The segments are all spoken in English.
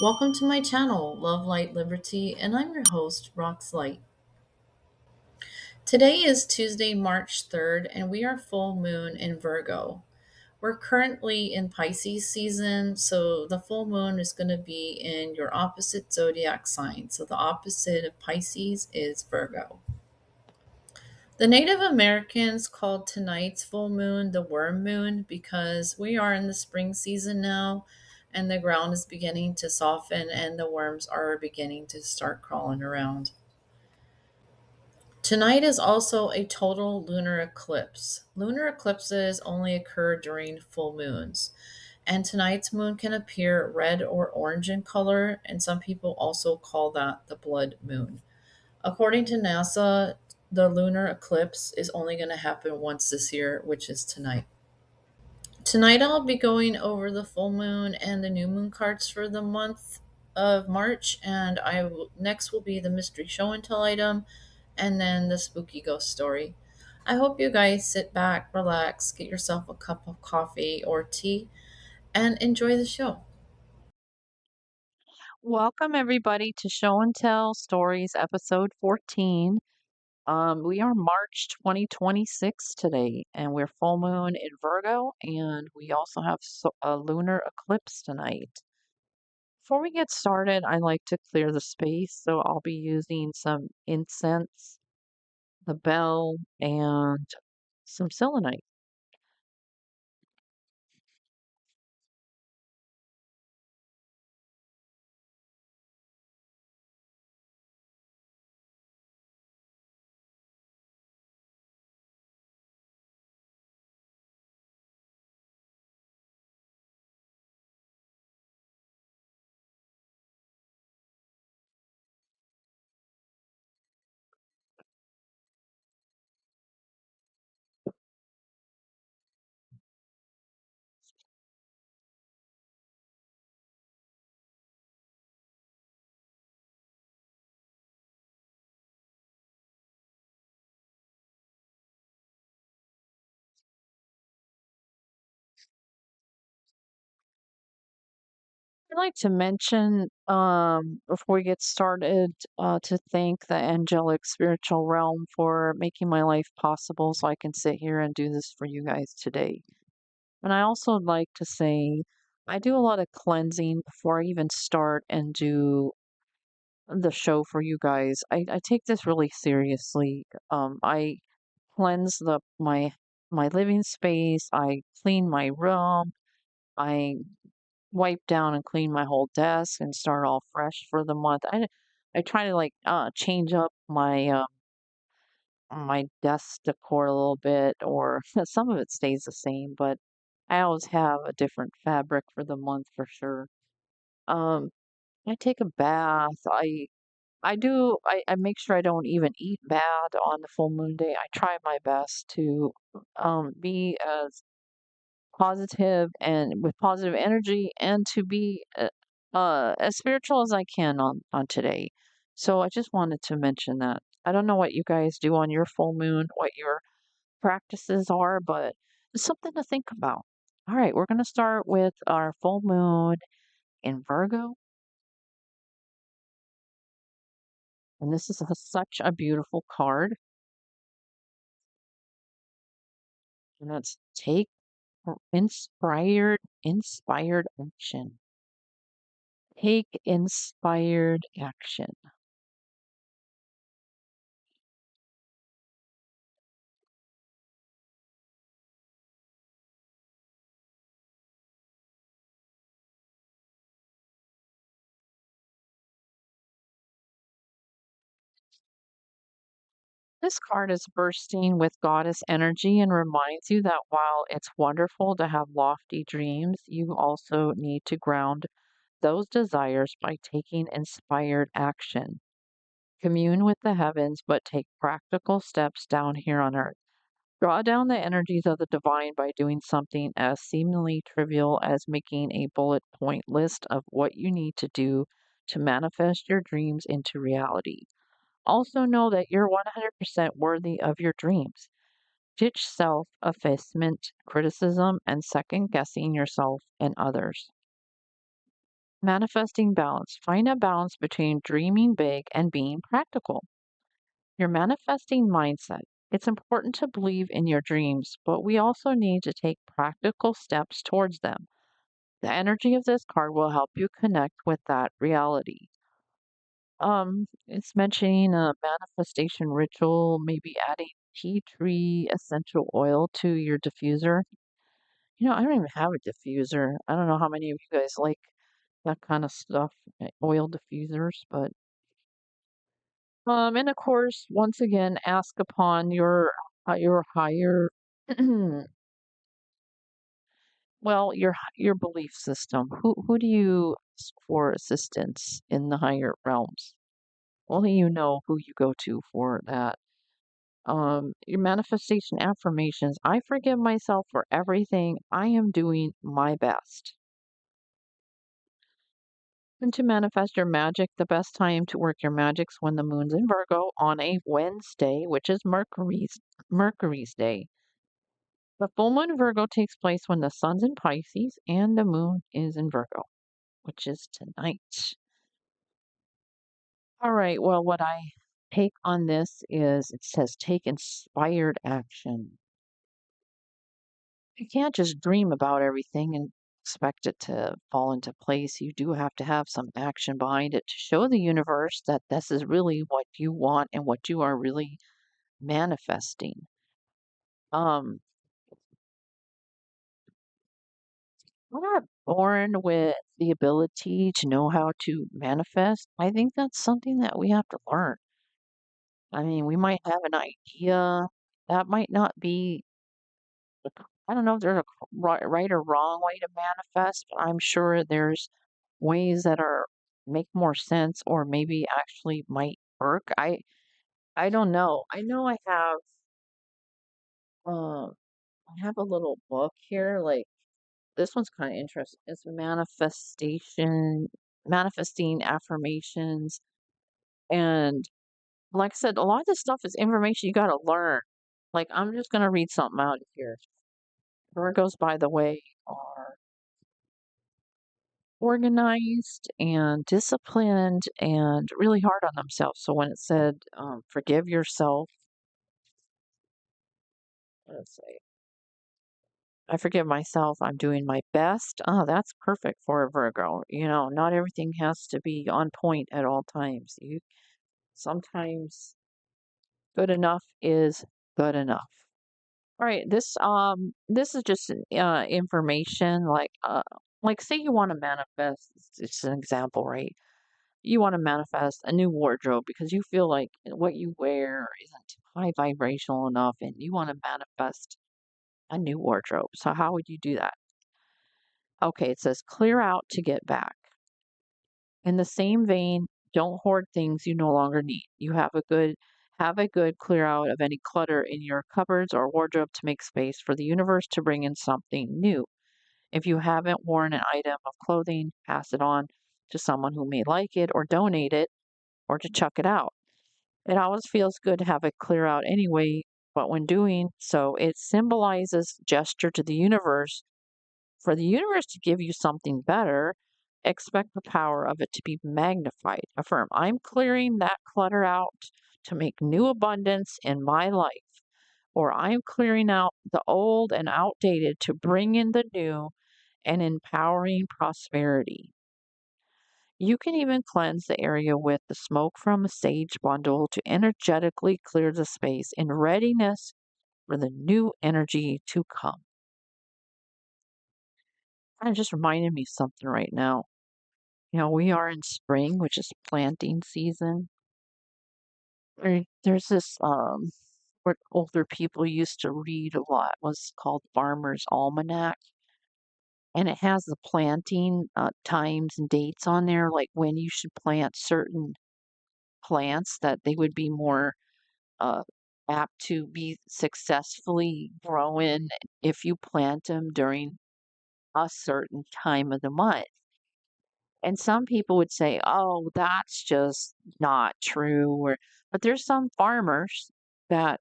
Welcome to my channel, Love, Light, Liberty, and I'm your host, Rox Light. Today is Tuesday, March 3rd, and we are full moon in Virgo. We're currently in Pisces season, so the full moon is going to be in your opposite zodiac sign. So the opposite of Pisces is Virgo. The Native Americans called tonight's full moon the worm moon because we are in the spring season now and the ground is beginning to soften and the worms are beginning to start crawling around. Tonight is also a total lunar eclipse. Lunar eclipses only occur during full moons, and tonight's moon can appear red or orange in color, and some people also call that the blood moon. According to NASA, the lunar eclipse is only going to happen once this year, which is tonight. Tonight, I'll be going over the full moon and the new moon cards for the month of March, and next will be the mystery show and tell item, and then the spooky ghost story. I hope you guys sit back, relax, get yourself a cup of coffee or tea, and enjoy the show. Welcome everybody to Show and Tell Stories episode 14. We are March 2026 today, and we're full moon in Virgo, and we also have a lunar eclipse tonight. Before we get started, I like to clear the space, so I'll be using some incense, the bell, and some selenite. I'd like to mention, before we get started, to thank the angelic spiritual realm for making my life possible so I can sit here and do this for you guys today. And I also would like to say I do a lot of cleansing before I even start and do the show for you guys. I take this really seriously. I cleanse my living space. I clean my room. I wipe down and clean my whole desk and start all fresh for the month. I try to like change up my desk decor a little bit, or some of it stays the same, but I always have a different fabric for the month for sure. Um, I take a bath. I make sure I don't even eat bad on the full moon day. I try my best to be as positive and with positive energy and to be as spiritual as I can on today. So I just wanted to mention that. I don't know what you guys do on your full moon, what your practices are, but it's something to think about. All right, we're going to start with our full moon in Virgo, and this is such a beautiful card. And let's take inspired action. Take inspired action. This card is bursting with goddess energy and reminds you that while it's wonderful to have lofty dreams, you also need to ground those desires by taking inspired action. Commune with the heavens, but take practical steps down here on earth. Draw down the energies of the divine by doing something as seemingly trivial as making a bullet point list of what you need to do to manifest your dreams into reality. Also, know that you're 100% worthy of your dreams. Ditch self effacement, criticism, and second guessing yourself and others. Manifesting balance. Find a balance between dreaming big and being practical. Your manifesting mindset. It's important to believe in your dreams, but we also need to take practical steps towards them. The energy of this card will help you connect with that reality. It's mentioning a manifestation ritual, maybe adding tea tree essential oil to your diffuser. I don't even have a diffuser. I don't know how many of you guys like that kind of stuff, oil diffusers, but and of course, once again, ask upon your higher, well, your belief system. Who do you ask for assistance in the higher realms? Only you know who you go to for that. Your manifestation affirmations. I forgive myself for everything. I am doing my best. And to manifest your magic, the best time to work your magics when the moon's in Virgo on a Wednesday, which is Mercury's day. The full moon in Virgo takes place when the sun's in Pisces and the moon is in Virgo, which is tonight. All right, well, what I take on this is it says take inspired action. You can't just dream about everything and expect it to fall into place. You do have to have some action behind it to show the universe that this is really what you want and what you are really manifesting. Um, we're not born with the ability to know how to manifest. I think that's something that we have to learn. I mean, we might have an idea that might not be, I don't know if there's a right or wrong way to manifest, but I'm sure there's ways that are make more sense or maybe actually might work. I don't know. I know uh I have a little book here, like this one's kind of interesting. It's manifesting affirmations. And like I said, a lot of this stuff is information you got to learn. Like, I'm just going to read something out of here. Virgos, by the way, are organized and disciplined and really hard on themselves. So when it said, forgive yourself, let's see, I forgive myself, I'm doing my best. Oh, that's perfect for a Virgo. Not everything has to be on point at all times. Sometimes good enough is good enough. All right, this is just information like say you want to manifest, it's an example, right? You want to manifest a new wardrobe because you feel like what you wear isn't high vibrational enough and you want to manifest a new wardrobe. So how would you do that? Okay, it says clear out to get back. In the same vein, don't hoard things you no longer need. You have a good clear out of any clutter in your cupboards or wardrobe to make space for the universe to bring in something new. If you haven't worn an item of clothing, pass it on to someone who may like it or donate it or to chuck it out. It always feels good to have it clear out anyway, but when doing so, it symbolizes gesture to the universe. For the universe to give you something better, expect the power of it to be magnified. Affirm, I'm clearing that clutter out to make new abundance in my life. Or I'm clearing out the old and outdated to bring in the new and empowering prosperity. You can even cleanse the area with the smoke from a sage bundle to energetically clear the space in readiness for the new energy to come. Kind of just reminded me of something right now. We are in spring, which is planting season. There's this what older people used to read a lot was called Farmer's Almanac, and it has the planting times and dates on there, like when you should plant certain plants that they would be more uh, apt to be successfully growing if you plant them during a certain time of the month. And some people would say, "Oh, that's just not true," but there's some farmers that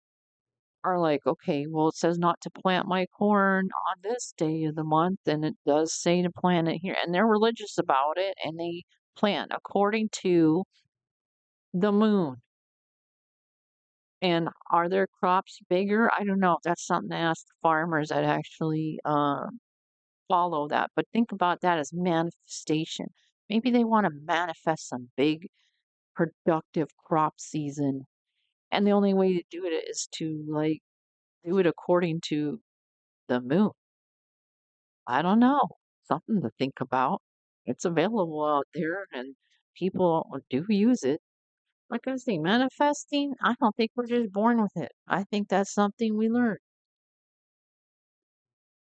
are like, okay, well, it says not to plant my corn on this day of the month, and it does say to plant it here. And they're religious about it, and they plant according to the moon. And are their crops bigger? I don't know. That's something to ask the farmers that actually follow that. But think about that as manifestation. Maybe they want to manifest some big productive crop season. And the only way to do it is to like do it according to the moon. I don't know. Something to think about. It's available out there and people do use it. Like I say, manifesting, I don't think we're just born with it. I think that's something we learn.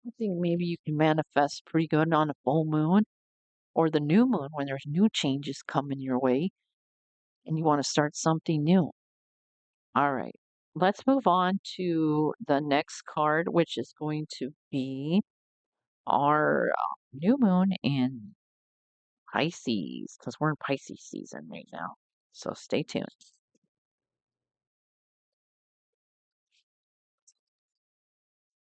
I think maybe you can manifest pretty good on a full moon or the new moon when there's new changes coming your way and you want to start something new. All right. Let's move on to the next card, which is going to be our new moon in Pisces, because we're in Pisces season right now. So stay tuned.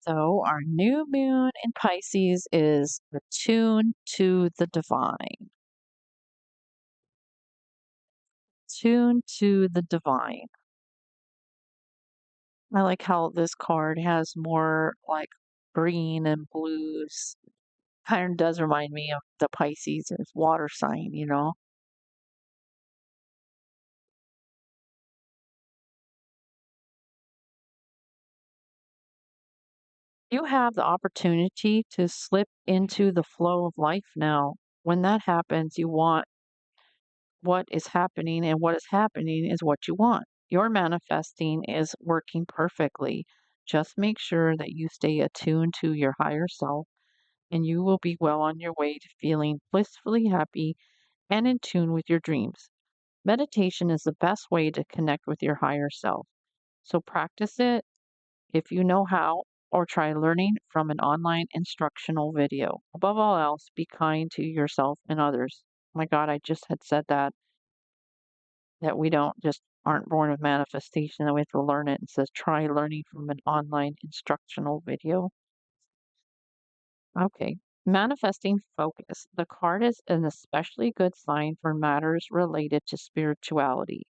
So our new moon in Pisces is attuned to the divine. Tune to the divine. I like how this card has more like green and blues. Kind of does remind me of the Pisces as water sign, you know. You have the opportunity to slip into the flow of life now. When that happens, you want what is happening, and what is happening is what you want. Your manifesting is working perfectly. Just make sure that you stay attuned to your higher self, and you will be well on your way to feeling blissfully happy and in tune with your dreams. Meditation is the best way to connect with your higher self. So practice it if you know how, or try learning from an online instructional video. Above all else, be kind to yourself and others. Oh my God, I just had said that we don't just aren't born with manifestation, that we have to learn it. It says try learning from an online instructional video. Okay. Manifesting focus. The card is an especially good sign for matters related to spirituality,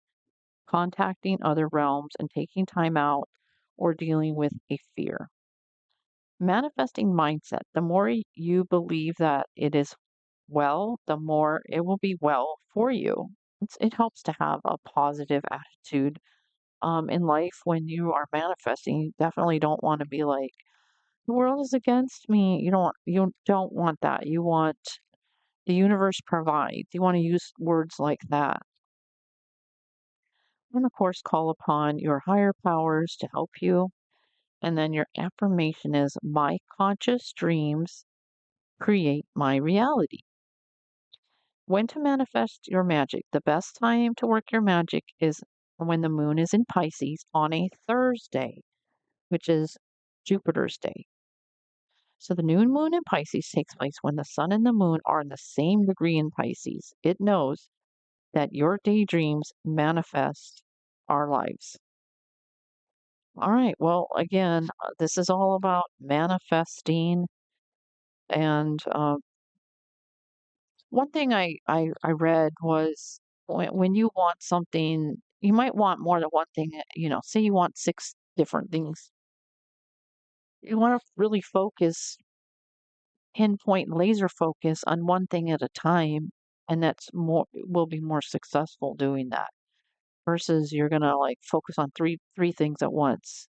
contacting other realms and taking time out, or dealing with a fear. Manifesting mindset. The more you believe that it is well, the more it will be well for you. It helps to have a positive attitude in life when you are manifesting. You definitely don't want to be like, the world is against me. You don't want that. You want the universe provides. You want to use words like that. And of course, call upon your higher powers to help you. And then your affirmation is my conscious dreams create my reality. When to manifest your magic? The best time to work your magic is when the moon is in Pisces on a Thursday, which is Jupiter's day. So the new moon in Pisces takes place when the sun and the moon are in the same degree in Pisces. It knows that your daydreams manifest our lives. All right. Well, again, this is all about manifesting. And one thing I read was when you want something, you might want more than one thing. Say you want six different things. You want to really focus, pinpoint, laser focus on one thing at a time. And that's more, will be more successful doing that versus you're going to like focus on three things at once.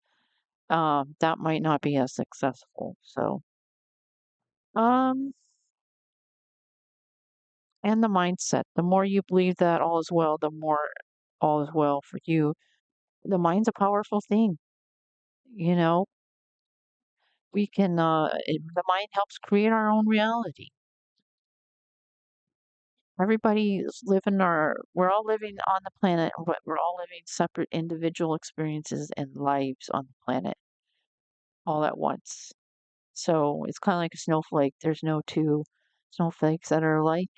That might not be as successful. So, um, and the mindset. The more you believe that all is well, the more all is well for you. The mind's a powerful thing. You know, the mind helps create our own reality. We're all living on the planet, but we're all living separate individual experiences and lives on the planet all at once. So it's kind of like a snowflake. There's no two snowflakes that are alike.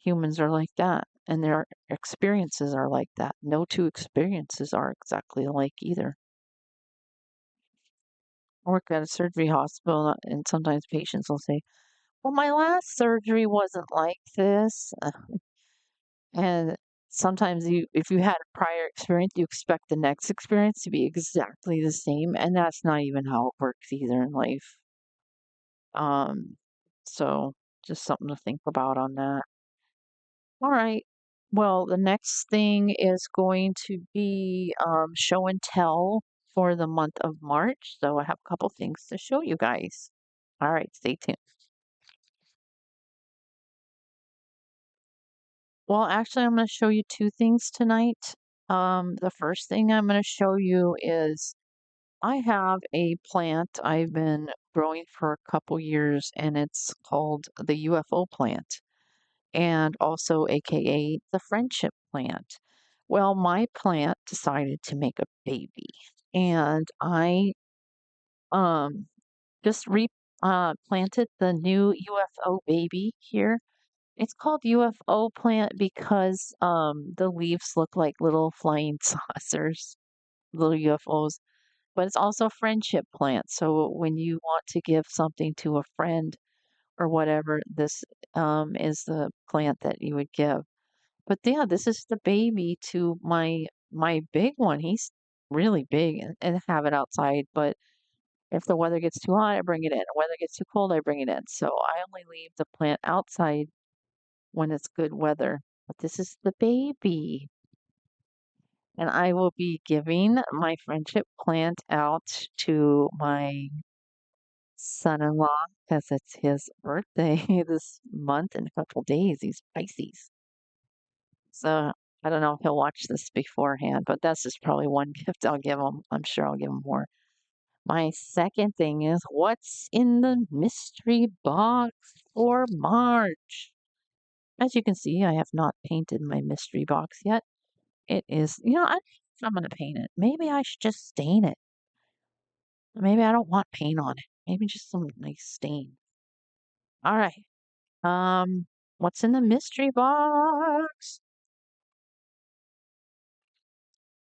Humans are like that, and their experiences are like that. No two experiences are exactly alike either. work at a surgery hospital, and sometimes patients will say, "Well, my last surgery wasn't like this." And sometimes if you had a prior experience, you expect the next experience to be exactly the same, and that's not even how it works either in life. Um, so just something to think about on that. All right. Well, the next thing is going to be show and tell for the month of March. So I have a couple things to show you guys. All right, stay tuned. Well, actually, I'm going to show you two things tonight. The first thing I'm going to show you is I have a plant I've been growing for a couple years, and it's called the UFO plant, and also AKA the friendship plant. Well, my plant decided to make a baby, and I um just re planted the new UFO baby here. It's called UFO plant because the leaves look like little flying saucers, little UFOs, but it's also a friendship plant. So when you want to give something to a friend or whatever, this is the plant that you would give. But yeah, this is the baby to my big one. He's really big and have it outside. But if the weather gets too hot, I bring it in. The weather gets too cold, I bring it in. So I only leave the plant outside when it's good weather. But this is the baby. And I will be giving my friendship plant out to my son-in-law because it's his birthday this month in a couple days. He's Pisces. So I don't know if he'll watch this beforehand, but that's just probably one gift I'll give him. I'm sure I'll give him more. My second thing is what's in the mystery box for March? As you can see, I have not painted my mystery box yet. It is, I'm going to paint it. Maybe I should just stain it. Maybe I don't want paint on it. Maybe just some nice stain. All right. What's in the mystery box?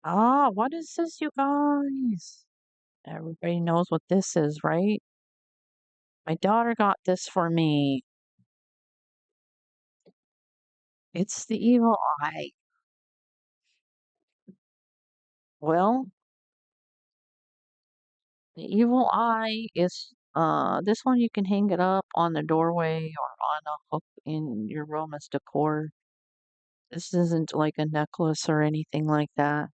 Ah, what is this, you guys? Everybody knows what this is, right? My daughter got this for me. It's the evil eye. Well, the evil eye is this one you can hang it up on the doorway or on a hook in your room as decor. This isn't like a necklace or anything like that.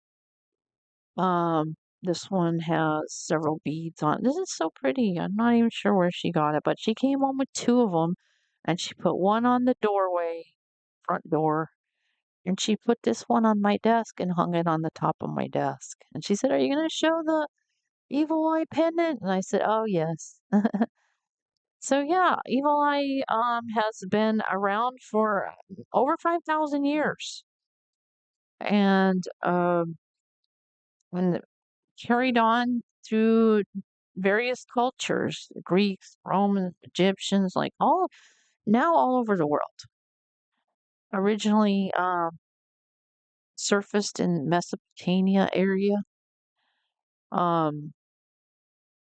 This one has several beads on. This is so pretty. I'm not even sure where she got it, but she came home with two of them, and she put one on the doorway, front door, and she put this one on my desk and hung it on the top of my desk. And she said, "Are you going to show the evil eye pendant?" And I said, "Oh yes." So yeah, evil eye has been around for over 5,000 years, and and carried on through various cultures, Greeks, Romans, Egyptians, like all over the world. Originally surfaced in Mesopotamia um,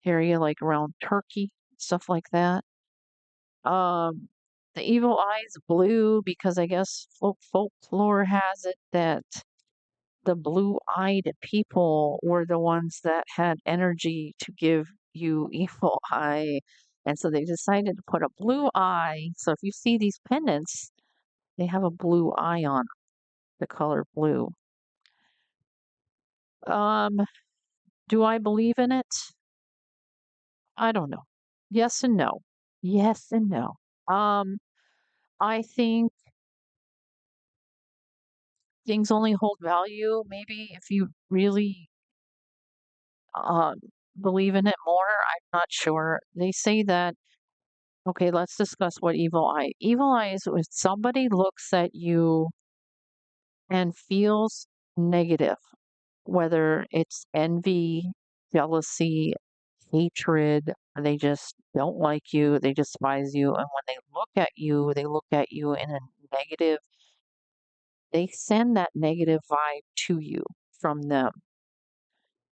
area like around Turkey, stuff like that. Um, the evil eye is blue because I guess folklore has it that the blue-eyed people were the ones that had energy to give you evil eye. And so they decided to put a blue eye. So if you see these pendants, they have a blue eye on 'em, the color blue. Um, do I believe in it? I don't know. Yes and no. Yes and no. Um, I think things only hold value maybe if you really um believe in it more. I'm not sure. They say that okay, let's discuss what evil eye. Evil eye is when somebody looks at you and feels negative, whether it's envy, jealousy, hatred, they just don't like you, they despise you, and when they look at you, they look at you in a negative, they send that negative vibe to you from them.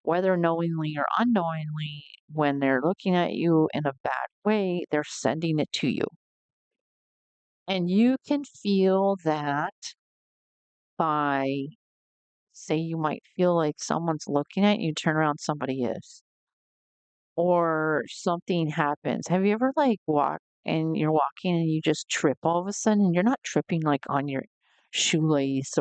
whether knowingly or unknowingly, when they're looking at you in a bad way, they're sending it to you. And you can feel that by, say, you might feel like someone's looking at you, turn around, somebody is, or something happens. Have you ever like walked and you're walking and you just trip all of a sudden and you're not tripping like on your shoelace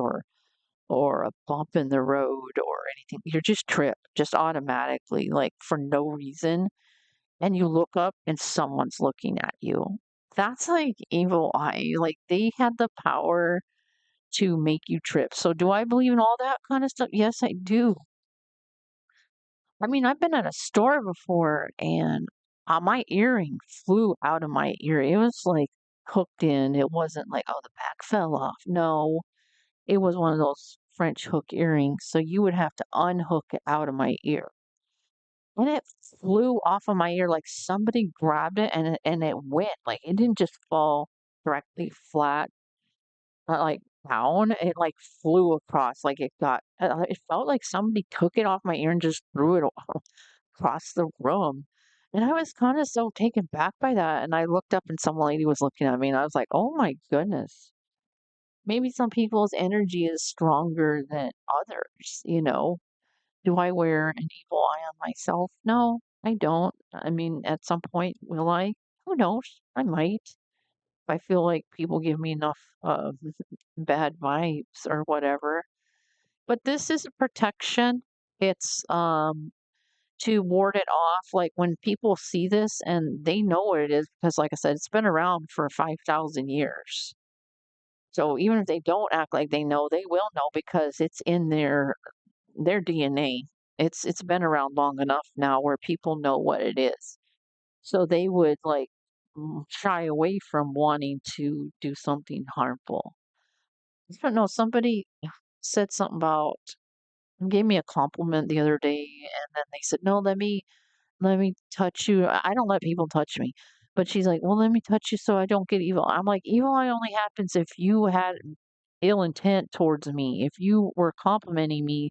or a bump in the road or anything. You're just trip, just automatically, like for no reason. And you look up and someone's looking at you. That's like evil eye. Like they had the power to make you trip. So do I believe in all that kind of stuff? Yes, I do. I mean, I've been at a store before and my earring flew out of my ear. It was like hooked in. It wasn't like, oh, the back fell off. No, it was one of those French hook earrings. So you would have to unhook it out of my ear. And it flew off of my ear like somebody grabbed it and it went. Like it didn't just fall directly flat, like down. It like flew across. Like it felt like somebody took it off my ear and just threw it across the room. And I was kind of so taken back by that. And I looked up and some lady was looking at me and I was like, oh my goodness. Maybe some people's energy is stronger than others, you know? Do I wear an evil eye on myself? No, I don't. I mean, at some point, will I? Who knows? I might. If I feel like people give me enough bad vibes or whatever. But this is a protection. It's to ward it off. Like when people see this and they know what it is, because like I said, it's been around for 5,000 years. So even if they don't act like they know, they will know because it's in their DNA. It's been around long enough now where people know what it is. So they would like shy away from wanting to do something harmful. I don't know. Somebody said something about gave me a compliment the other day, and then they said, "No, let me touch you." I don't let people touch me, but she's like, "Well, let me touch you so I don't get evil." I'm like, "Evil eye only happens if you had ill intent towards me. If you were complimenting me,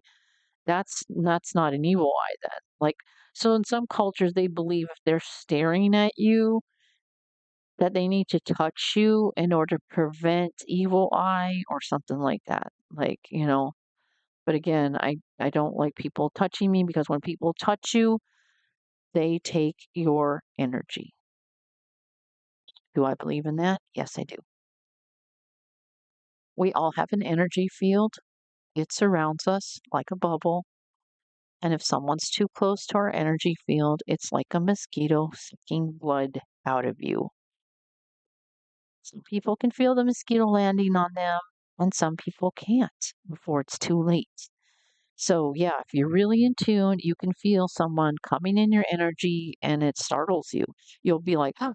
that's not an evil eye then." Like, so in some cultures, they believe if they're staring at you, that they need to touch you in order to prevent evil eye or something like that. Like, but again, I don't like people touching me because when people touch you, they take your energy. Do I believe in that? Yes, I do. We all have an energy field. It surrounds us like a bubble. And if someone's too close to our energy field, it's like a mosquito sucking blood out of you. Some people can feel the mosquito landing on them, and some people can't before it's too late. So, yeah, if you're really in tune, you can feel someone coming in your energy and it startles you. You'll be like, oh,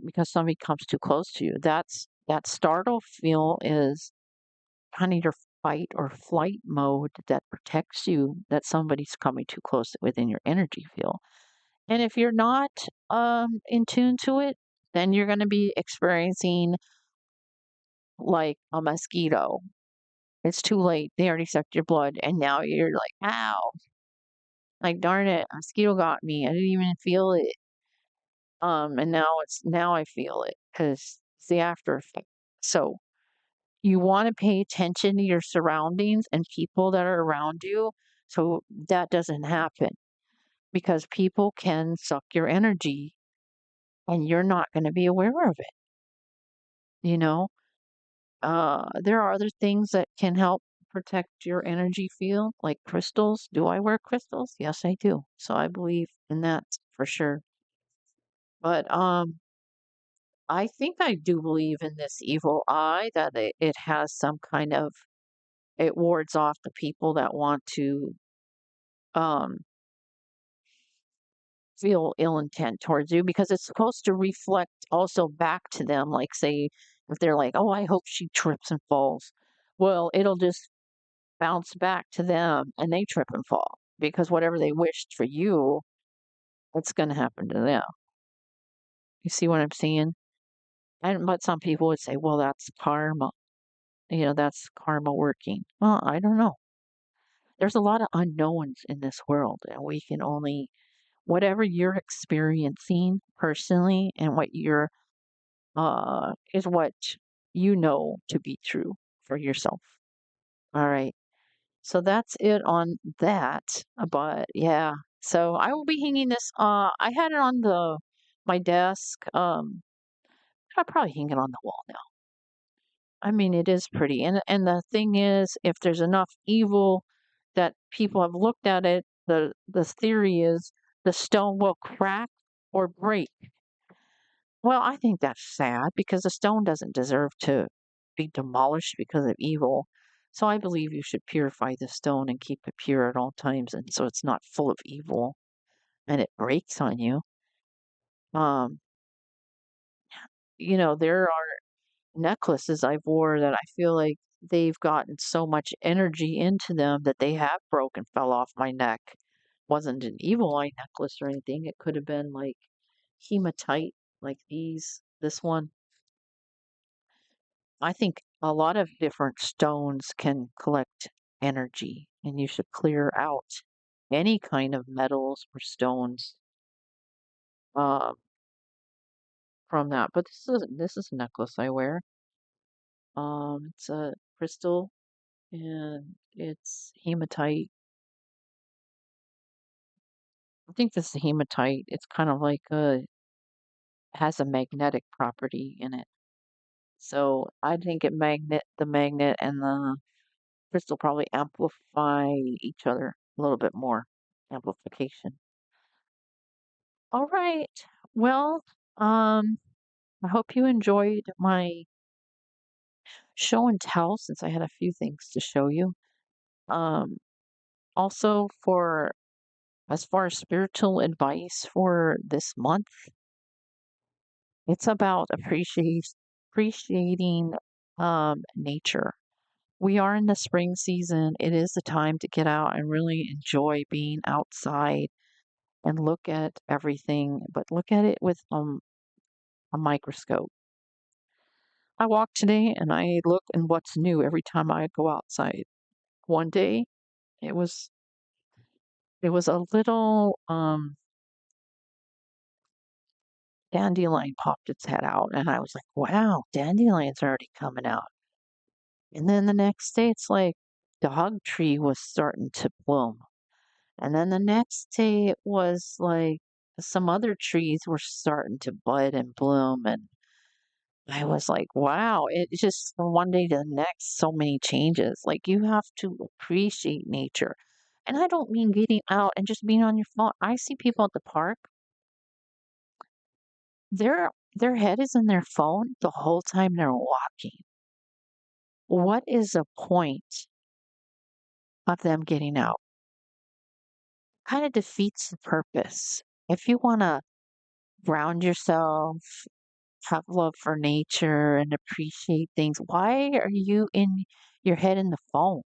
because somebody comes too close to you. That startle feel is kind of your fight or flight mode that protects you that somebody's coming too close within your energy field. And if you're not in tune to it, then you're going to be experiencing like a mosquito. It's too late. They already sucked your blood, and now you're like, ow, like darn it, a mosquito got me. I didn't even feel it. And now I feel it because it's the after effect. So you want to pay attention to your surroundings and people that are around you so that doesn't happen because people can suck your energy and you're not going to be aware of it, you know? There are other things that can help protect your energy field, like crystals. Do I wear crystals? Yes, I do. So I believe in that for sure. But I think I do believe in this evil eye that it has some kind of it wards off the people that want to um feel ill intent towards you because it's supposed to reflect also back to them. Like, say, if they're like, oh, I hope she trips and falls. Well, it'll just bounce back to them and they trip and fall because whatever they wished for you, it's going to happen to them. You see what I'm saying? And but some people would say, well, that's karma. That's karma working. Well, I don't know. there's a lot of unknowns in this world, and we can only whatever you're experiencing personally and what you're is what you know to be true for yourself. All right. So that's it on that. But yeah, so I will be hanging this. I had it on the my desk. I'll probably hang it on the wall now. I mean, it is pretty, and the thing is, if there's enough evil that people have looked at it, the theory is the stone will crack or break. Well, I think that's sad because the stone doesn't deserve to be demolished because of evil. So I believe you should purify the stone and keep it pure at all times, and so it's not full of evil and it breaks on you. Um, there are necklaces I've wore that I feel like they've gotten so much energy into them that they have broken, fell off my neck. Wasn't an evil eye necklace or anything. It could have been like hematite, like this one. I think a lot of different stones can collect energy, and you should clear out any kind of metals or stones uh, from that. But this is a necklace I wear. It's a crystal, and it's hematite. I think this is hematite. It's kind of like has a magnetic property in it. So I think the magnet and the crystal probably amplify each other a little bit more. Amplification. All right. Well, I hope you enjoyed my show and tell since I had a few things to show you. Um, Also for as far as spiritual advice for this month, it's about appreciating nature. We are in the spring season. It is the time to get out and really enjoy being outside and look at everything, but look at it with a microscope. I walk today and I look and what's new every time I go outside. One day it was it was a little dandelion popped its head out and I was like, wow, dandelions are already coming out. And then the next day it's like dog tree was starting to bloom. And then the next day it was like some other trees were starting to bud and bloom and I was like, wow, it's just from one day to the next, so many changes. Like, you have to appreciate nature. And I don't mean getting out and just being on your phone. I see people at the park, their head is in their phone the whole time they're walking. What is the point of them getting out? Kind of defeats the purpose. If you want to ground yourself, have love for nature, and appreciate things, why are you in your head in the phone?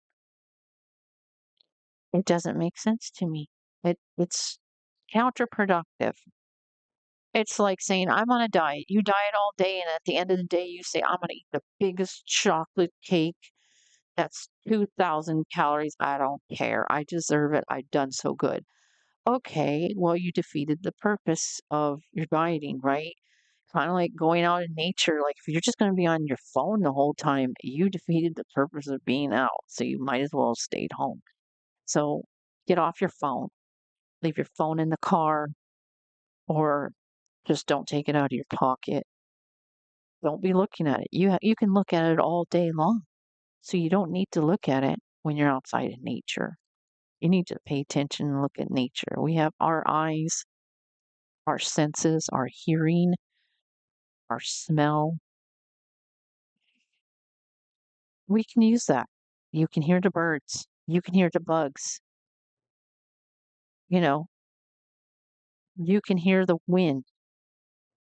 It doesn't make sense to me. It's counterproductive. It's like saying, I'm on a diet. You diet all day, and at the end of the day, you say, I'm going to eat the biggest chocolate cake that's 2,000 calories. I don't care. I deserve it. I've done so good. Okay, well, you defeated the purpose of your dieting, right? Kind of like going out in nature. Like, if you're just going to be on your phone the whole time, you defeated the purpose of being out. So you might as well have stayed home. So get off your phone. Leave your phone in the car or just don't take it out of your pocket. Don't be looking at it. You can look at it all day long. So you don't need to look at it when you're outside in nature. You need to pay attention and look at nature. We have our eyes, our senses, our hearing, our smell. We can use that. You can hear the birds. You can hear the bugs. You know, you can hear the wind.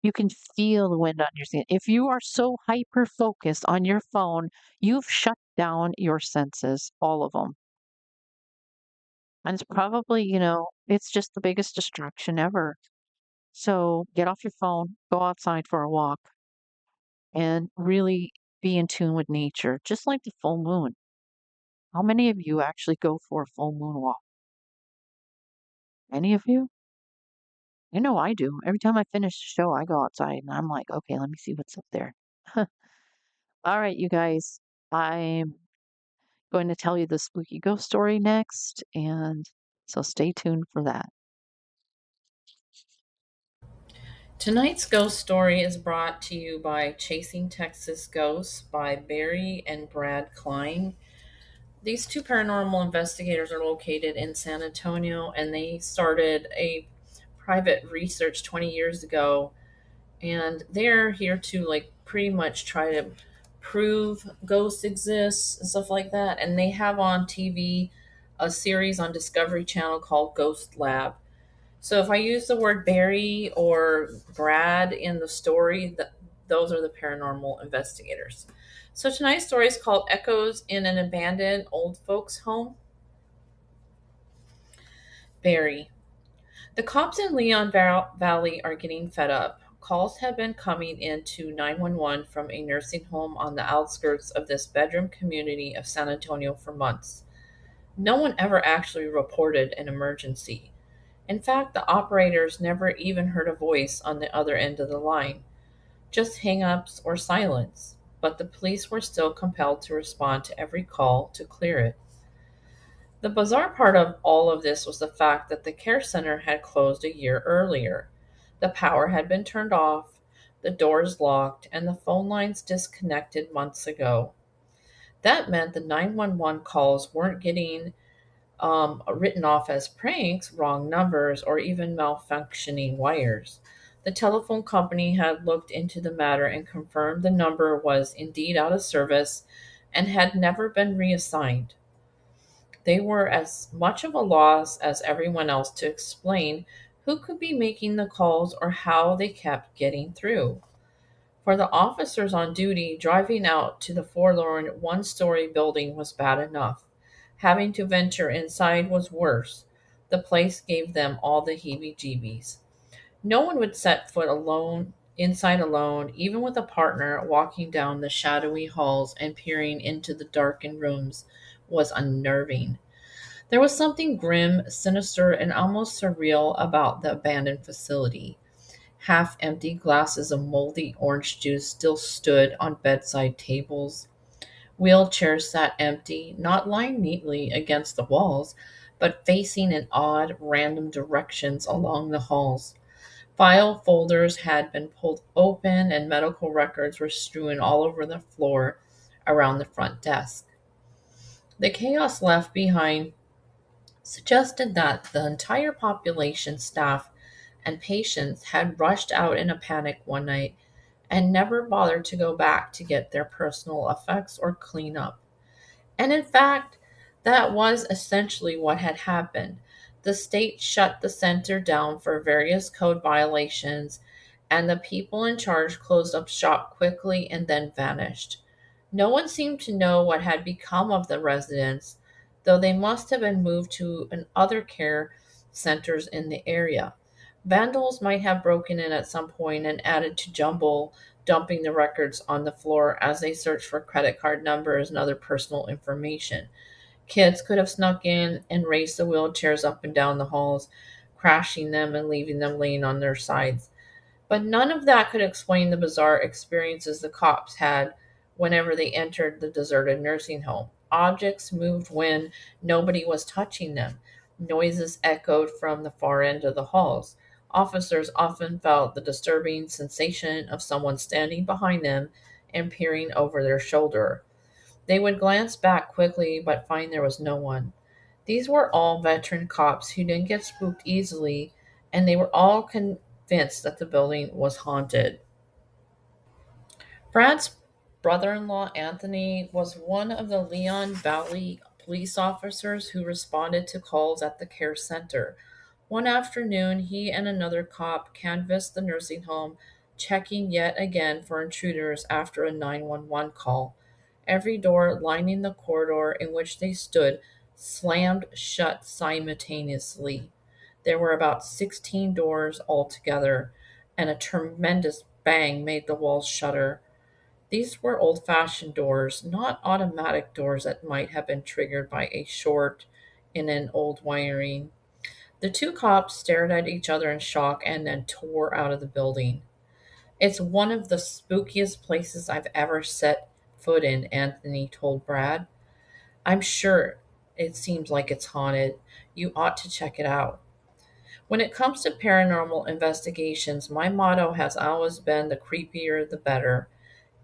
You can feel the wind on your skin. If you are so hyper focused on your phone, you've shut down your senses, all of them. And it's probably, it's just the biggest distraction ever. So get off your phone, go outside for a walk, and really be in tune with nature, just like the full moon. How many of you actually go for a full moon walk? Any of you? I know I do. Every time I finish the show, I go outside and I'm like, okay, let me see what's up there. All right, you guys. I'm going to tell you the spooky ghost story next, and so stay tuned for that. Tonight's ghost story is brought to you by Chasing Texas Ghosts by Barry and Brad Klein. These two paranormal investigators are located in San Antonio, and they started a private research 20 years ago, and they're here to like pretty much try to prove ghosts exist and stuff like that. And they have on TV a series on Discovery Channel called Ghost Lab. So if I use the word Barry or Brad in the story, those are the paranormal investigators. So tonight's story is called Echoes in an Abandoned Old Folks Home. Barry. The cops in Leon Valley are getting fed up. Calls have been coming in to 911 from a nursing home on the outskirts of this bedroom community of San Antonio for months. No one ever actually reported an emergency. In fact, the operators never even heard a voice on the other end of the line, just hang ups or silence. But the police were still compelled to respond to every call to clear it. The bizarre part of all of this was the fact that the care center had closed a year earlier. The power had been turned off, the doors locked, and the phone lines disconnected months ago. That meant the 911 calls weren't getting written off as pranks, wrong numbers, or even malfunctioning wires. The telephone company had looked into the matter and confirmed the number was indeed out of service and had never been reassigned. They were as much of a loss as everyone else to explain who could be making the calls or how they kept getting through. For the officers on duty, driving out to the forlorn one story building was bad enough. Having to venture inside was worse. The place gave them all the heebie jeebies. No one would set foot alone inside alone, even with a partner walking down the shadowy halls and peering into the darkened rooms was unnerving. There was something grim, sinister, and almost surreal about the abandoned facility. Half empty glasses of moldy orange juice still stood on bedside tables. Wheelchairs sat empty, not lined neatly against the walls, but facing in odd, random directions along the halls. File folders had been pulled open, and medical records were strewn all over the floor around the front desk. The chaos left behind suggested that the entire population, staff, and patients had rushed out in a panic one night and never bothered to go back to get their personal effects or clean up. And in fact, that was essentially what had happened. The state shut the center down for various code violations, and the people in charge closed up shop quickly and then vanished. No one seemed to know what had become of the residents, though they must have been moved to other care centers in the area. Vandals might have broken in at some point and added to jumble, dumping the records on the floor as they searched for credit card numbers and other personal information. Kids could have snuck in and raced the wheelchairs up and down the halls, crashing them and leaving them laying on their sides. But none of that could explain the bizarre experiences the cops had whenever they entered the deserted nursing home. Objects moved when nobody was touching them. Noises echoed from the far end of the halls. Officers often felt the disturbing sensation of someone standing behind them and peering over their shoulder. They would glance back quickly but find there was no one. These were all veteran cops who didn't get spooked easily, and they were all convinced that the building was haunted. Brad's brother in law, Anthony, was one of the Leon Valley police officers who responded to calls at the care center. One afternoon, he and another cop canvassed the nursing home, checking yet again for intruders after a 911 call. Every door lining the corridor in which they stood slammed shut simultaneously. There were about 16 doors altogether, and a tremendous bang made the walls shudder. These were old fashioned doors, not automatic doors that might have been triggered by a short in an old wiring. The two cops stared at each other in shock and then tore out of the building. It's one of the spookiest places I've ever set foot in, Anthony told Brad. I'm sure it seems like it's haunted. You ought to check it out. When it comes to paranormal investigations, my motto has always been the creepier the better.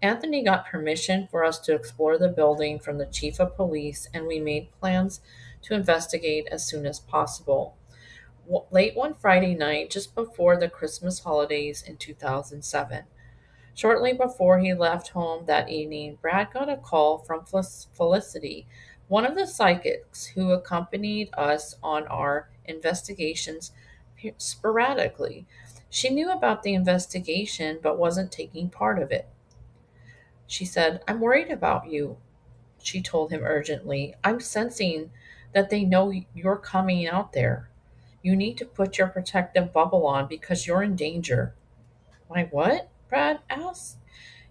Anthony got permission for us to explore the building from the chief of police, and we made plans to investigate as soon as possible. Late one Friday night, just before the Christmas holidays in 2007, shortly before he left home that evening, Brad got a call from Felicity, one of the psychics who accompanied us on our investigations sporadically. She knew about the investigation but wasn't taking part of it. She said, I'm worried about you, she told him urgently. I'm sensing that they know you're coming out there. You need to put your protective bubble on because you're in danger. My what? Brad asked.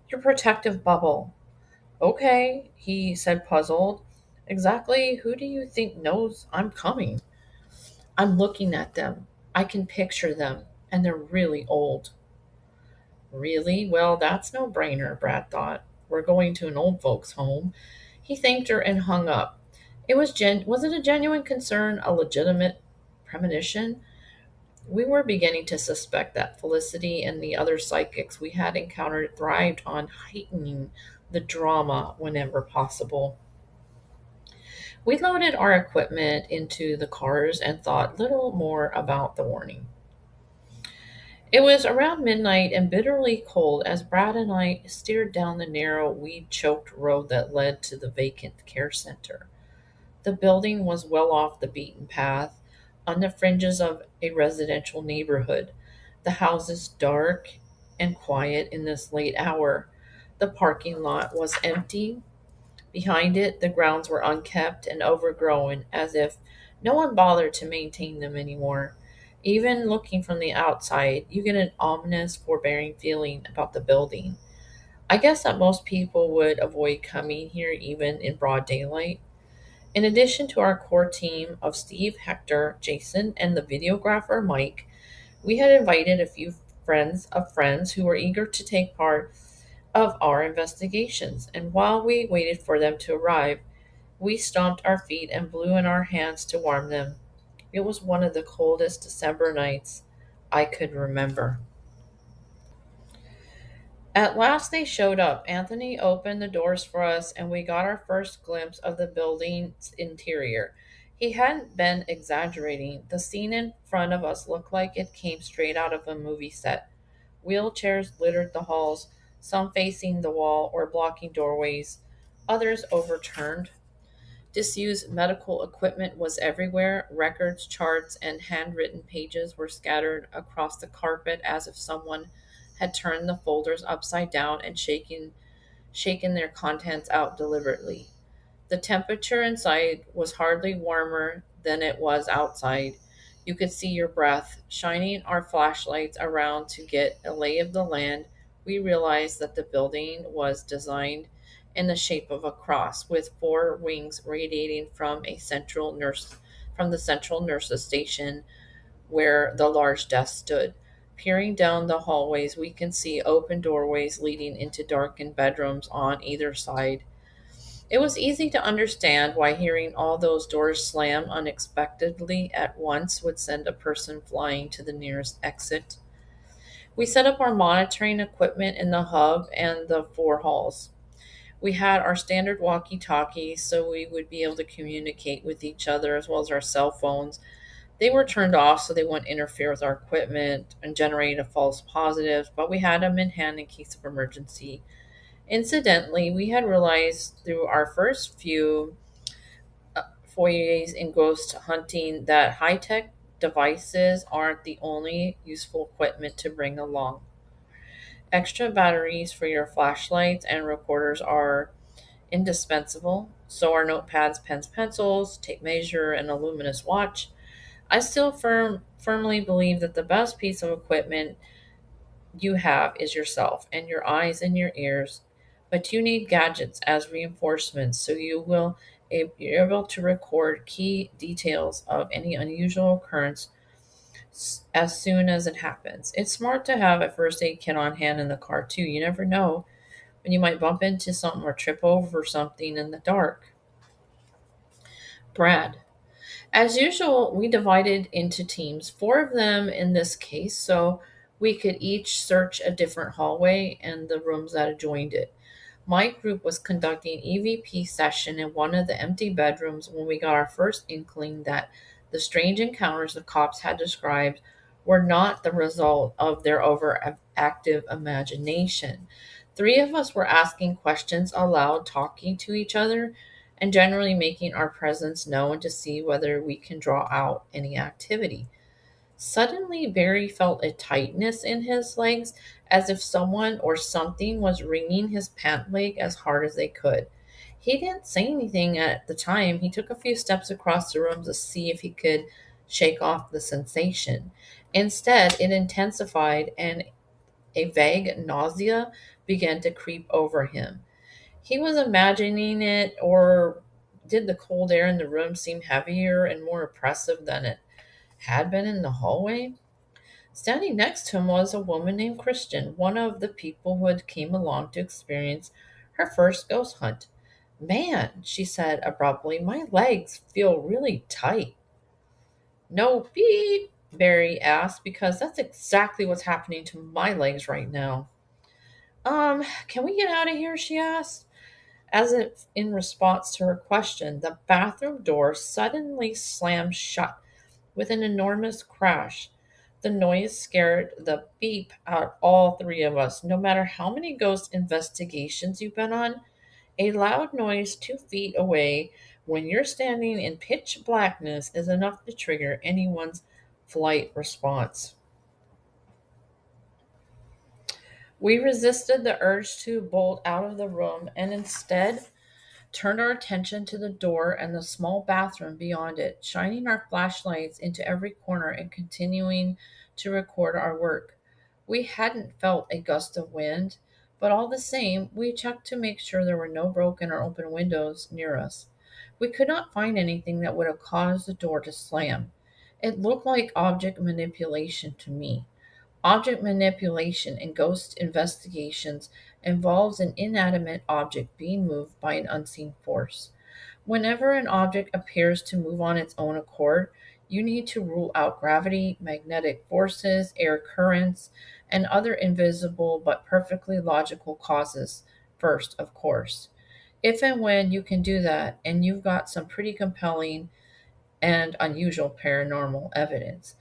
Your protective bubble. Okay, he said, puzzled. Exactly who do you think knows I'm coming? I'm looking at them. I can picture them, and they're really old. Really? Well, that's no brainer, Brad thought. We're going to an old folks' home. He thanked her and hung up. Was it a genuine concern, a legitimate premonition? We were beginning to suspect that Felicity and the other psychics we had encountered thrived on heightening the drama whenever possible. We loaded our equipment into the cars and thought little more about the warning. It was around midnight and bitterly cold as Brad and I steered down the narrow, weed choked road that led to the vacant care center. The building was well off the beaten path, on the fringes of a residential neighborhood, the houses dark and quiet in this late hour. The parking lot was empty. Behind it, the grounds were unkept and overgrown, as if no one bothered to maintain them anymore. Even looking from the outside, you get an ominous, forbearing feeling about the building. I guess that most people would avoid coming here even in broad daylight. In addition to our core team of Steve, Hector, Jason, and the videographer Mike, we had invited a few friends who were eager to take part of our investigations, and while we waited for them to arrive, we stomped our feet and blew in our hands to warm them. It was one of the coldest December nights I could remember. At last they showed up. Anthony opened the doors for us, and we got our first glimpse of the building's interior. He hadn't been exaggerating. The scene in front of us looked like it came straight out of a movie set. Wheelchairs littered the halls, some facing the wall or blocking doorways, others overturned. Disused medical equipment was everywhere. Records, charts, and handwritten pages were scattered across the carpet as if someone had turned the folders upside down and shaken their contents out deliberately. The temperature inside was hardly warmer than it was outside. You could see your breath. Shining our flashlights around to get a lay of the land, we realized that the building was designed in the shape of a cross, with four wings radiating from the central nurse's station where the large desk stood. Peering down the hallways, we can see open doorways leading into darkened bedrooms on either side. It was easy to understand why hearing all those doors slam unexpectedly at once would send a person flying to the nearest exit. We set up our monitoring equipment in the hub and the four halls. We had our standard walkie talkies so we would be able to communicate with each other as well as our cell phones. They were turned off so they wouldn't interfere with our equipment and generate a false positive, but we had them in hand in case of emergency. Incidentally, we had realized through our first few forays in ghost hunting that high tech devices aren't the only useful equipment to bring along. Extra batteries for your flashlights and recorders are indispensable. So are notepads, pens, pencils, tape measure, and a luminous watch. I still firmly believe that the best piece of equipment you have is yourself and your eyes and your ears. but you need gadgets as reinforcements so you're able to record key details of any unusual occurrence as soon as it happens. It's smart to have a first aid kit on hand in the car too. You never know when you might bump into something or trip over something in the dark. Brad. As usual, we divided into teams, four of them in this case, so we could each search a different hallway and the rooms that adjoined it. My group was conducting EVP session in one of the empty bedrooms when we got our first inkling that the strange encounters the cops had described were not the result of their overactive imagination. Three of us were asking questions aloud, talking to each other, and generally making our presence known to see whether we can draw out any activity. Suddenly, Barry felt a tightness in his legs, as if someone or something was wringing his pant leg as hard as they could. He didn't say anything at the time. He took a few steps across the room to see if he could shake off the sensation. Instead, it intensified and a vague nausea began to creep over him. He was imagining it, or did the cold air in the room seem heavier and more oppressive than it had been in the hallway? Standing next to him was a woman named Christian, one of the people who had came along to experience her first ghost hunt. Man, she said abruptly, my legs feel really tight. No beep, Barry asked, because that's exactly what's happening to my legs right now. Can we get out of here? She asked. As if in response to her question, the bathroom door suddenly slammed shut with an enormous crash. The noise scared the beep out of all three of us. No matter how many ghost investigations you've been on, a loud noise 2 feet away when you're standing in pitch blackness is enough to trigger anyone's flight response. We resisted the urge to bolt out of the room and instead turned our attention to the door and the small bathroom beyond it, shining our flashlights into every corner and continuing to record our work. We hadn't felt a gust of wind, but all the same, we checked to make sure there were no broken or open windows near us. We could not find anything that would have caused the door to slam. It looked like object manipulation to me. Object manipulation in ghost investigations involves an inanimate object being moved by an unseen force. Whenever an object appears to move on its own accord, you need to rule out gravity, magnetic forces, air currents, and other invisible but perfectly logical causes first, of course. If and when you can do that, and you've got some pretty compelling and unusual paranormal evidence.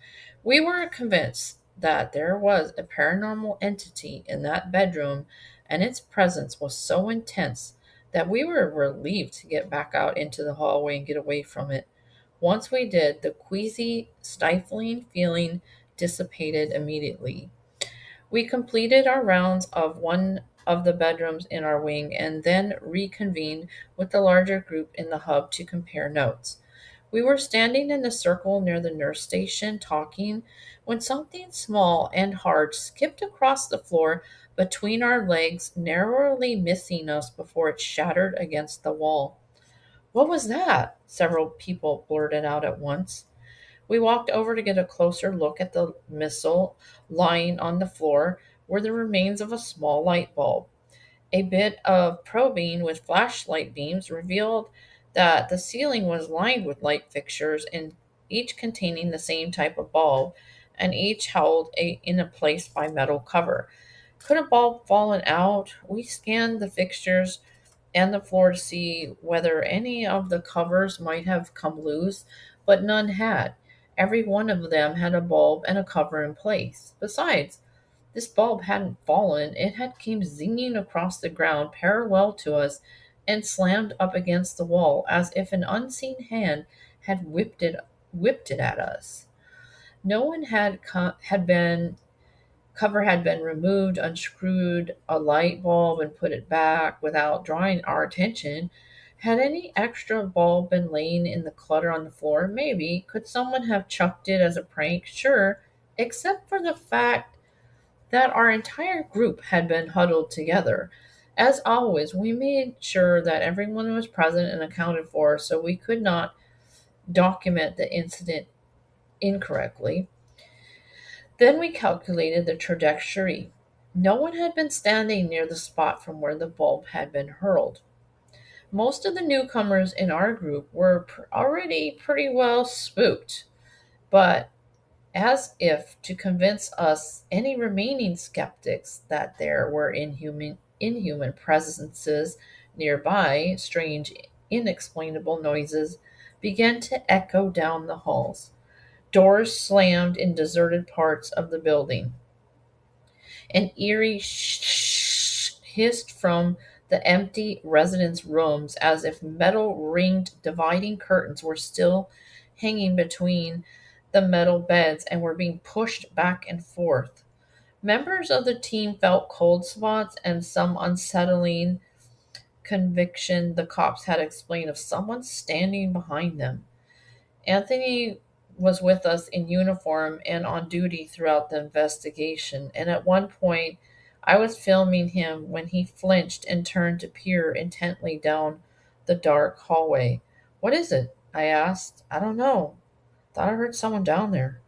We were convinced that there was a paranormal entity in that bedroom, and its presence was so intense that we were relieved to get back out into the hallway and get away from it. Once we did, the queasy, stifling feeling dissipated immediately. We completed our rounds of one of the bedrooms in our wing and then reconvened with the larger group in the hub to compare notes. We were standing in a circle near the nurse station talking when something small and hard skipped across the floor between our legs, narrowly missing us before it shattered against the wall. What was that? Several people blurted out at once. We walked over to get a closer look at the missile lying on the floor were the remains of a small light bulb. A bit of probing with flashlight beams revealed that the ceiling was lined with light fixtures, and each containing the same type of bulb, and each held in a place by metal cover. Could a bulb fallen out? We scanned the fixtures and the floor to see whether any of the covers might have come loose, but none had. Every one of them had a bulb and a cover in place. Besides, this bulb hadn't fallen, it had came zinging across the ground parallel to us and slammed up against the wall as if an unseen hand had whipped it at us. No one had been cover had been removed, unscrewed a light bulb and put it back without drawing our attention. Had any extra bulb been laying in the clutter on the floor? Maybe. Could someone have chucked it as a prank? Sure, except for the fact that our entire group had been huddled together. As always, we made sure that everyone was present and accounted for so we could not document the incident incorrectly. Then we calculated the trajectory. No one had been standing near the spot from where the bulb had been hurled. Most of the newcomers in our group were already pretty well spooked, but as if to convince us any remaining skeptics that there were inhuman presences nearby, strange inexplainable noises began to echo down the halls. Doors slammed in deserted parts of the building. An eerie hissed from the empty residence rooms as if metal ringed dividing curtains were still hanging between the metal beds and were being pushed back and forth. Members of the team felt cold spots and some unsettling conviction the cops had explained of someone standing behind them. Anthony was with us in uniform and on duty throughout the investigation, and at one point I was filming him when he flinched and turned to peer intently down the dark hallway. "What is it?" I asked. "I don't know. Thought I heard someone down there."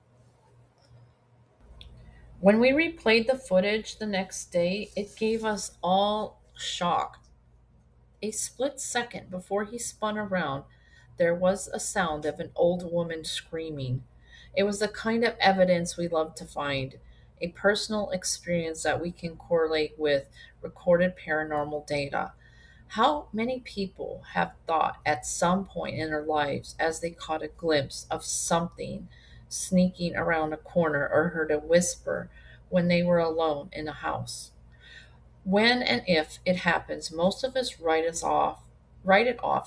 When we replayed the footage the next day, it gave us all shock. A split second before he spun around, there was a sound of an old woman screaming. It was the kind of evidence we love to find, a personal experience that we can correlate with recorded paranormal data. How many people have thought at some point in their lives as they caught a glimpse of something sneaking around a corner or heard a whisper when they were alone in a house? When and if it happens, most of us write it off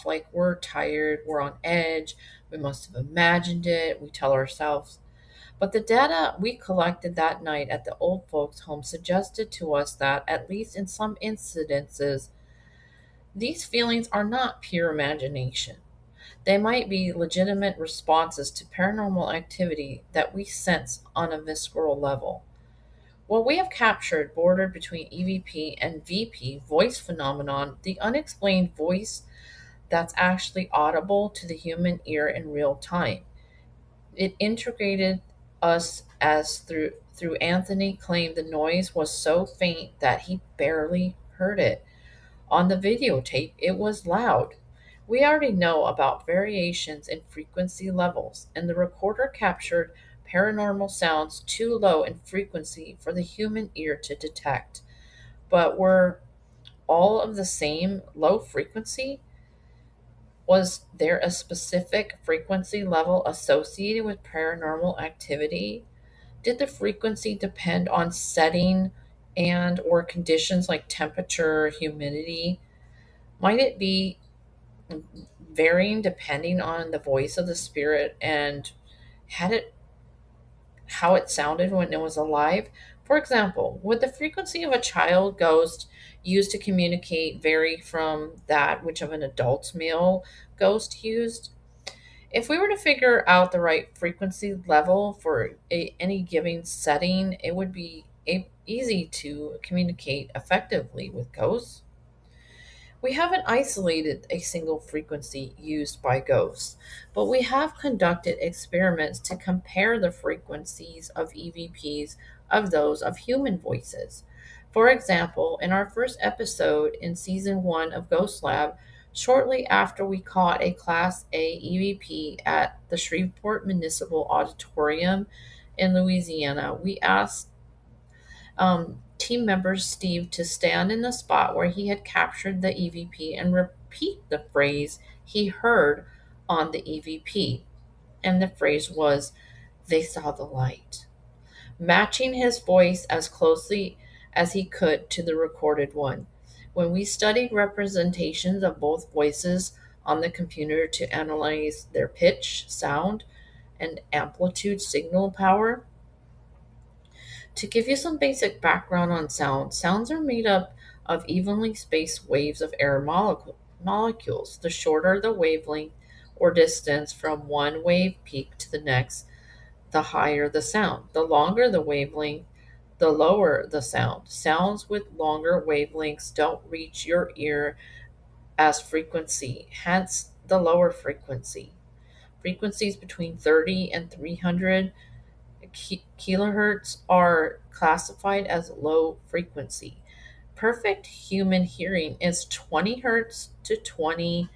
like we're tired, we're on edge, we must have imagined it, we tell ourselves. But the data we collected that night at the old folks' home suggested to us that, at least in some incidences, these feelings are not pure imagination. They might be legitimate responses to paranormal activity that we sense on a visceral level. What we have captured bordered between EVP and VP voice phenomenon, the unexplained voice that's actually audible to the human ear in real time. It integrated us as through Anthony claimed the noise was so faint that he barely heard it. On the videotape, it was loud. We already know about variations in frequency levels, and the recorder captured paranormal sounds too low in frequency for the human ear to detect. But were all of the same low frequency? Was there a specific frequency level associated with paranormal activity? Did the frequency depend on setting and or conditions like temperature, humidity? Might it be varying depending on the voice of the spirit and had it how it sounded when it was alive? For example, would the frequency of a child ghost used to communicate vary from that which of an adult male ghost used? If we were to figure out the right frequency level for any given setting, it would be easy to communicate effectively with ghosts. We haven't isolated a single frequency used by ghosts, but we have conducted experiments to compare the frequencies of EVPs of those of human voices. For example, in our first episode in season 1 of Ghost Lab, shortly after we caught a Class A EVP at the Shreveport Municipal Auditorium in Louisiana, we asked team member Steve to stand in the spot where he had captured the EVP and repeat the phrase he heard on the EVP. And the phrase was, "They saw the light," matching his voice as closely as he could to the recorded one. When we studied representations of both voices on the computer to analyze their pitch, sound, and amplitude signal power, to give you some basic background on sound, sounds are made up of evenly spaced waves of air molecules. The shorter the wavelength or distance from one wave peak to the next, the higher the sound. The longer the wavelength, the lower the sound. Sounds with longer wavelengths don't reach your ear as frequency, hence the lower frequency. Frequencies between 30 and 300 kilohertz are classified as low frequency. Perfect human hearing is 20 hertz to 20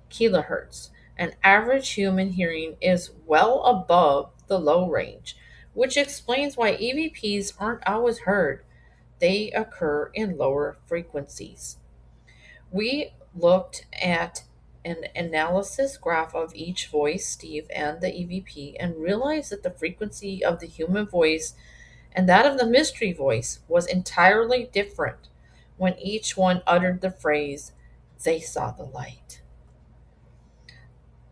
kilohertz. And average human hearing is well above the low range, which explains why EVPs aren't always heard. They occur in lower frequencies. We looked at an analysis graph of each voice, Steve, and the EVP, and realized that the frequency of the human voice and that of the mystery voice was entirely different when each one uttered the phrase, "They saw the light."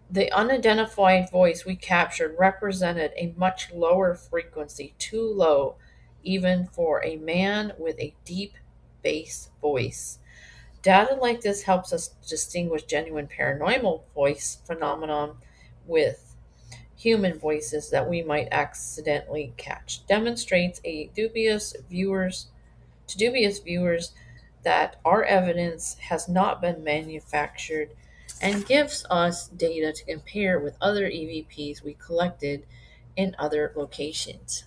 The unidentified voice we captured represented a much lower frequency, too low even for a man with a deep bass voice. Data like this helps us distinguish genuine paranormal voice phenomenon with human voices that we might accidentally catch. Demonstrates to dubious viewers that our evidence has not been manufactured and gives us data to compare with other EVPs we collected in other locations.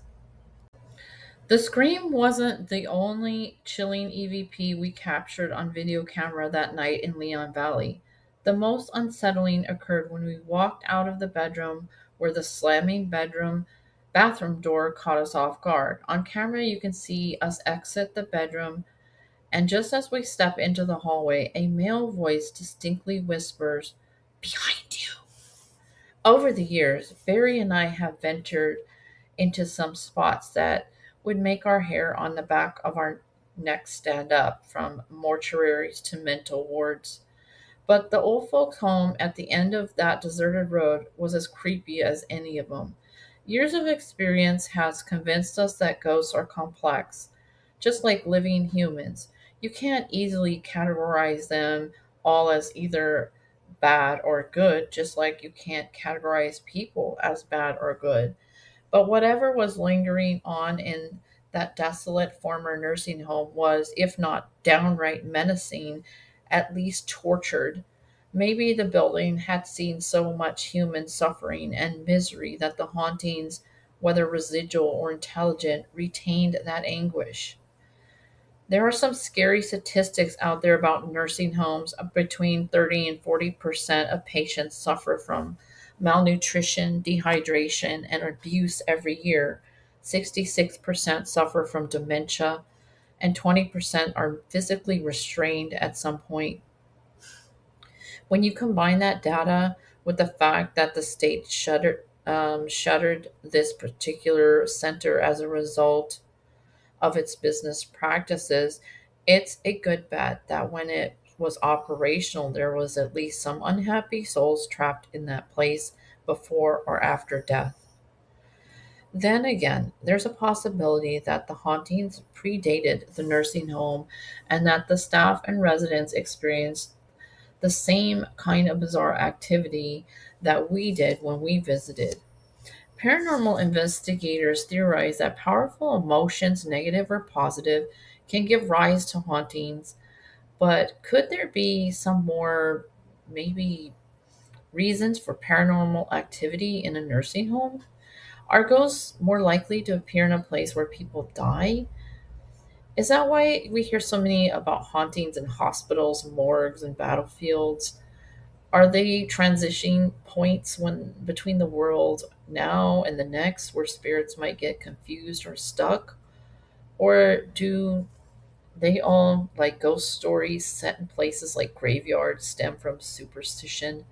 The scream wasn't the only chilling EVP we captured on video camera that night in Leon Valley. The most unsettling occurred when we walked out of the bedroom where the slamming bathroom door caught us off guard. On camera you can see us exit the bedroom, and just as we step into the hallway, a male voice distinctly whispers, "Behind you." Over the years, Barry and I have ventured into some spots that would make our hair on the back of our necks stand up, from mortuaries to mental wards. But the old folks' home at the end of that deserted road was as creepy as any of them. Years of experience has convinced us that ghosts are complex, just like living humans. You can't easily categorize them all as either bad or good, just like you can't categorize people as bad or good. But whatever was lingering on in that desolate former nursing home was, if not downright menacing, at least tortured. Maybe the building had seen so much human suffering and misery that the hauntings, whether residual or intelligent, retained that anguish. There are some scary statistics out there about nursing homes. Between 30 and 40% of patients suffer from malnutrition, dehydration, and abuse every year. 66% suffer from dementia, and 20% are physically restrained at some point. When you combine that data with the fact that the state shuttered this particular center as a result of its business practices, it's a good bet that when it was operational, there was at least some unhappy souls trapped in that place before or after death. Then again, there's a possibility that the hauntings predated the nursing home and that the staff and residents experienced the same kind of bizarre activity that we did when we visited. Paranormal investigators theorize that powerful emotions, negative or positive, can give rise to hauntings, but could there be some more, maybe, reasons for paranormal activity in a nursing home? Are ghosts more likely to appear in a place where people die? Is that why we hear so many about hauntings in hospitals, morgues, and battlefields? Are they transitioning points when between the world now and the next where spirits might get confused or stuck? Or do they all, like ghost stories set in places like graveyards, stem from superstition?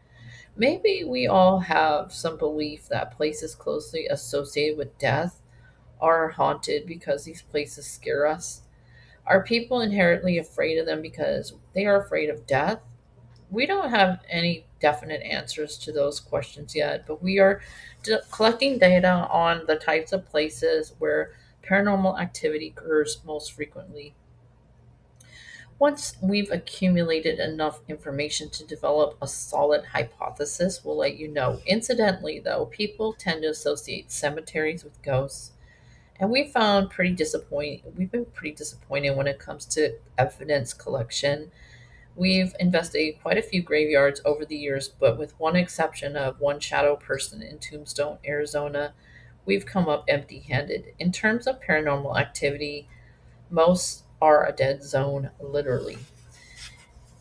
Maybe we all have some belief that places closely associated with death are haunted because these places scare us. Are people inherently afraid of them because they are afraid of death? We don't have any definite answers to those questions yet, but we are collecting data on the types of places where paranormal activity occurs most frequently. Once we've accumulated enough information to develop a solid hypothesis, we'll let you know. Incidentally, though, people tend to associate cemeteries with ghosts, And we've been pretty disappointed when it comes to evidence collection. We've investigated quite a few graveyards over the years, but with one exception of one shadow person in Tombstone, Arizona, we've come up empty handed. In terms of paranormal activity, most are a dead zone, literally.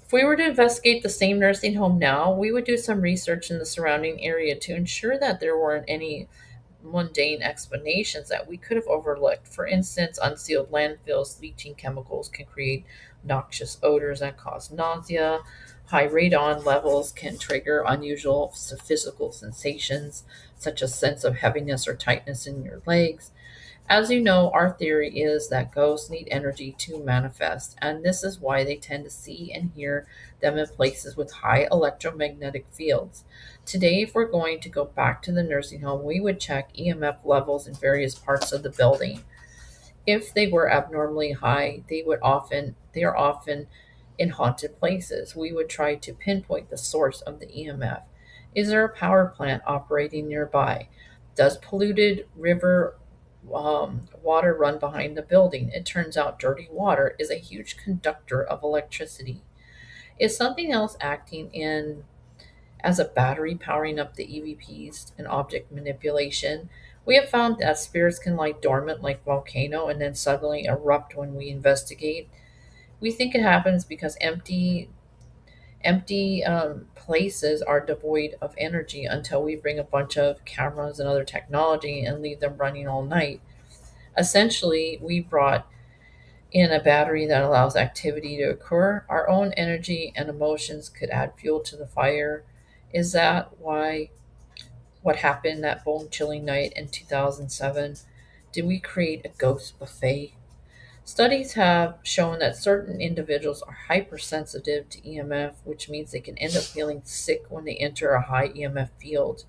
If we were to investigate the same nursing home now, we would do some research in the surrounding area to ensure that there weren't any mundane explanations that we could have overlooked. For instance, unsealed landfills leaching chemicals can create noxious odors that cause nausea. High radon levels can trigger unusual physical sensations, such as sense of heaviness or tightness in your legs. As you know, our theory is that ghosts need energy to manifest, and this is why they tend to see and hear them in places with high electromagnetic fields. Today, if we're going to go back to the nursing home, we would check EMF levels in various parts of the building. If they were abnormally high, they are often in haunted places. We would try to pinpoint the source of the EMF. Is there a power plant operating nearby? Does polluted river water run behind the building? It turns out dirty water is a huge conductor of electricity. Is something else acting in as a battery powering up the EVPs and object manipulation? We have found that spirits can lie dormant like volcano and then suddenly erupt when we investigate. We think it happens because empty places are devoid of energy until we bring a bunch of cameras and other technology and leave them running all night. Essentially, we brought in a battery that allows activity to occur. Our own energy and emotions could add fuel to the fire. Is that why what happened that bone chilling night in 2007? Did we create a ghost buffet? Studies have shown that certain individuals are hypersensitive to EMF, which means they can end up feeling sick when they enter a high EMF field.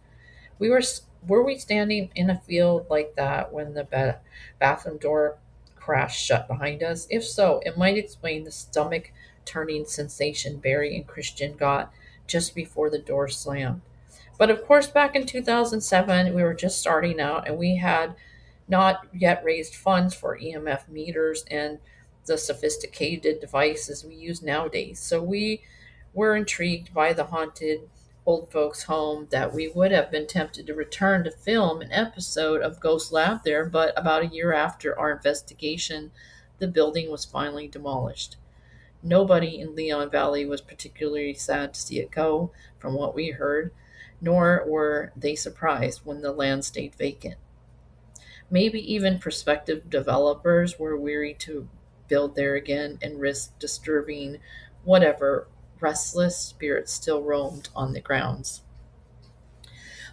Were we standing in a field like that when the bathroom door crashed shut behind us? If so, it might explain the stomach turning sensation Barry and Christian got just before the door slammed. But of course, back in 2007, we were just starting out and we had not yet raised funds for EMF meters and the sophisticated devices we use nowadays. So we were intrigued by the haunted old folks' home that we would have been tempted to return to film an episode of Ghost Lab there, but about a year after our investigation, the building was finally demolished. Nobody in Leon Valley was particularly sad to see it go, from what we heard, nor were they surprised when the land stayed vacant. Maybe even prospective developers were weary to build there again and risk disturbing whatever restless spirits still roamed on the grounds.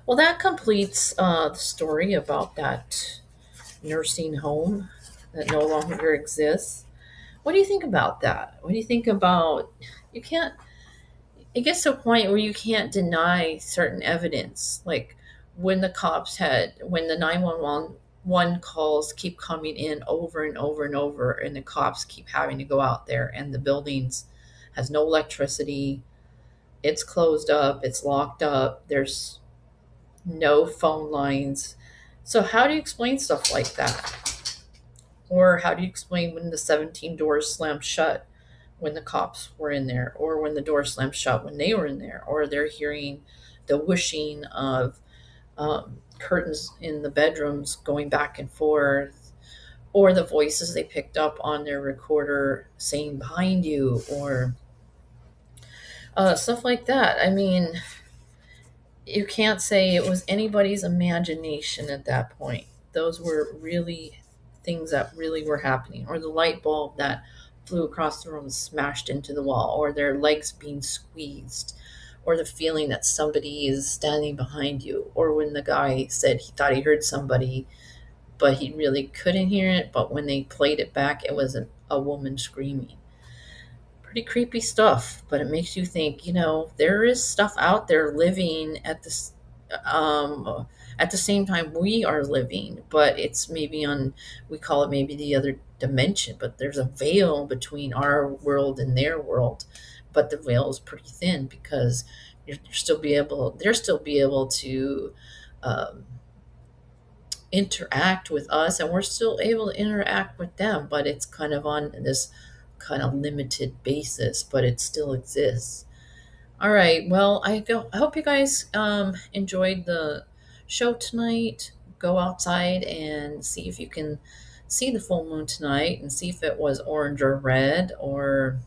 Well, that completes the story about that nursing home that no longer exists. What do you think about that? What do you think about you can't it gets to a point where you can't deny certain evidence. Like when the 911 calls keep coming in over and over and over, and the cops keep having to go out there, and the buildings has no electricity, it's closed up, it's locked up, there's no phone lines. So, how do you explain stuff like that? Or how do you explain when the 17 doors slammed shut when the cops were in there, or when the door slammed shut when they were in there, or they're hearing the whooshing of curtains in the bedrooms going back and forth, or the voices they picked up on their recorder saying behind you, or stuff like that. I mean, you can't say it was anybody's imagination at that point. Those were really things that really were happening, or the light bulb that flew across the room and smashed into the wall, or their legs being squeezed, or the feeling that somebody is standing behind you, or when the guy said he thought he heard somebody, but he really couldn't hear it, but when they played it back, it was a woman screaming. Pretty creepy stuff, but it makes you think, there is stuff out there living um, at the same time we are living, but it's maybe we call it maybe the other dimension, but there's a veil between our world and their world, but the veil is pretty thin because they're still be able to um, interact with us, and we're still able to interact with them, but it's kind of on this kind of limited basis, but it still exists. All right. Well, I hope you guys enjoyed the show tonight. Go outside and see if you can see the full moon tonight, and see if it was orange or red or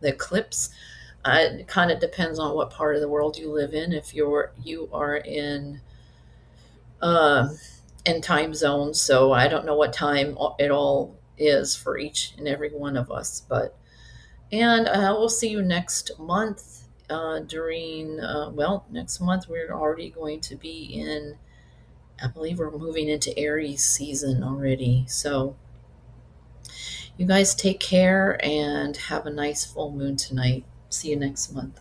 the eclipse. It kind of depends on what part of the world you live in. If you are uh, in time zones, so I don't know what time it all is for each and every one of us, but and we'll see you next month. During next month we're already going to be in. I believe we're moving into Aries season already. So you guys take care and have a nice full moon tonight. See you next month.